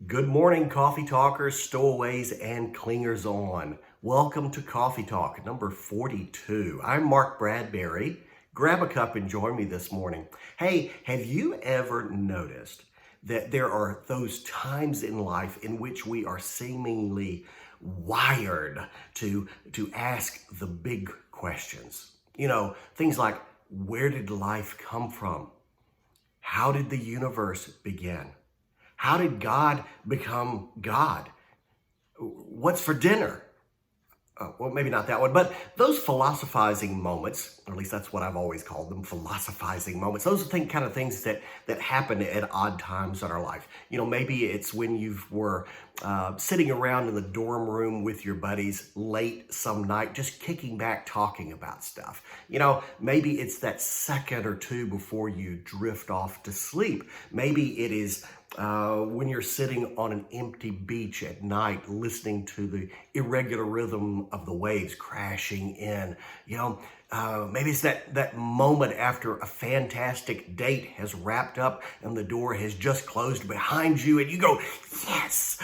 Good morning, coffee talkers, stowaways, and clingers on. Welcome to Coffee Talk number 42. I'm Mark Bradberry. Grab a cup and join me this morning. Hey, have you ever noticed that there are those times in life in which we are seemingly wired to ask the big questions? You know, things like, where did life come from? How did the universe begin? How did God become God? What's for dinner? Well, maybe not that one, but those philosophizing moments, or at least that's what I've always called them, philosophizing moments. Those are kind of things that happen at odd times in our life. You know, maybe it's when you were sitting around in the dorm room with your buddies late some night, just kicking back, talking about stuff. You know, maybe it's that second or two before you drift off to sleep. Maybe it is when you're sitting on an empty beach at night, listening to the irregular rhythm of the waves crashing in. You know, maybe it's that moment after a fantastic date has wrapped up and the door has just closed behind you and you go, yes.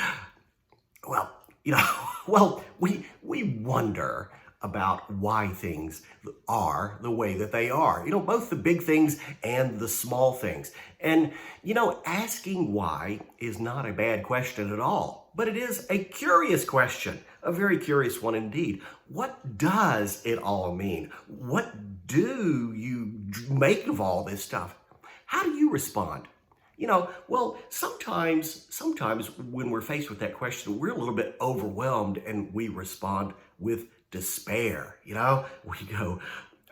Well, you know, we wonder about why things are the way that they are. You know, both the big things and the small things. And, you know, asking why is not a bad question at all, but it is a curious question, a very curious one indeed. What does it all mean? What do you make of all this stuff? How do you respond? You know, well, sometimes when we're faced with that question, we're a little bit overwhelmed and we respond with despair. You know, we go,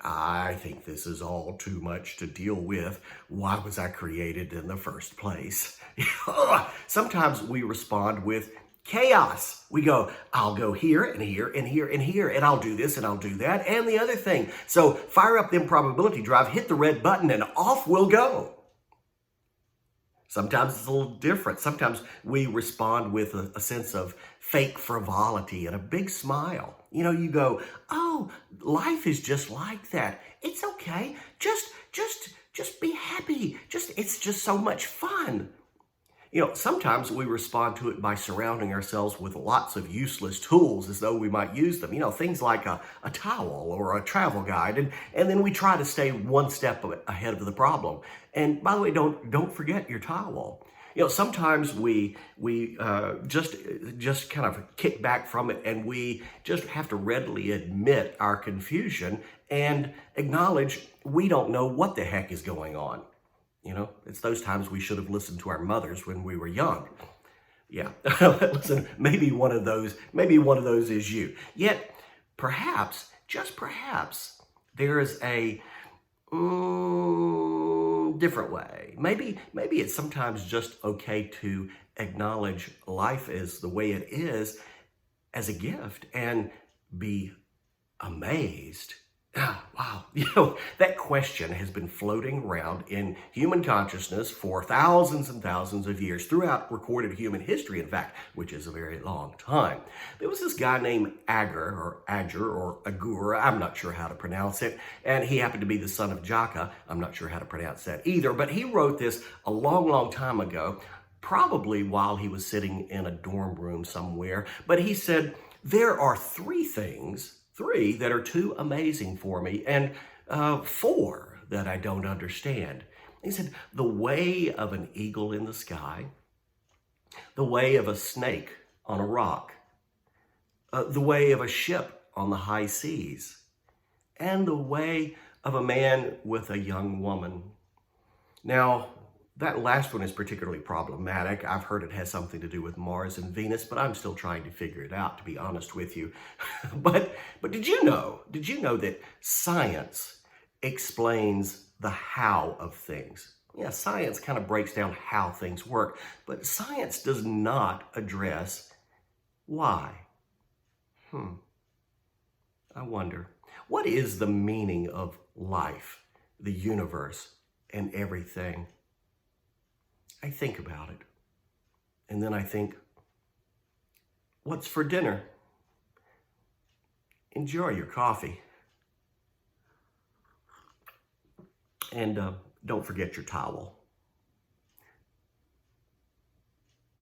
I think this is all too much to deal with. Why was I created in the first place? Sometimes we respond with chaos. We go, I'll go here and here and here and here, and I'll do this and I'll do that and the other thing. So fire up the improbability drive, hit the red button, and off we'll go. Sometimes it's a little different. Sometimes we respond with a sense of fake frivolity and a big smile. You know, you go, oh, life is just like that. It's okay. Just be happy. It's just so much fun. You know, sometimes we respond to it by surrounding ourselves with lots of useless tools as though we might use them. You know, things like a towel or a travel guide. And then we try to stay one step ahead of the problem. And by the way, don't forget your towel. You know, sometimes we just kind of kick back from it and we just have to readily admit our confusion and acknowledge we don't know what the heck is going on. You know, it's those times we should have listened to our mothers when we were young. Yeah, listen, maybe one of those is you. Yet, perhaps, just perhaps, there is a different way. Maybe it's sometimes just okay to acknowledge life as the way it is as a gift and be amazed. Wow, you know, that question has been floating around in human consciousness for thousands and thousands of years, throughout recorded human history, in fact, which is a very long time. There was this guy named Agur, I'm not sure how to pronounce it, and he happened to be the son of Jaka. I'm not sure how to pronounce that either, but he wrote this a long, long time ago, probably while he was sitting in a dorm room somewhere, but he said, there are three that are too amazing for me, and four that I don't understand. He said, the way of an eagle in the sky, the way of a snake on a rock, the way of a ship on the high seas, and the way of a man with a young woman. Now, that last one is particularly problematic. I've heard it has something to do with Mars and Venus, but I'm still trying to figure it out, to be honest with you. But did you know that science explains the how of things? Yeah, science kind of breaks down how things work, but science does not address why. I wonder, what is the meaning of life, the universe, and everything? I think about it, and then I think, what's for dinner? Enjoy your coffee. And don't forget your towel.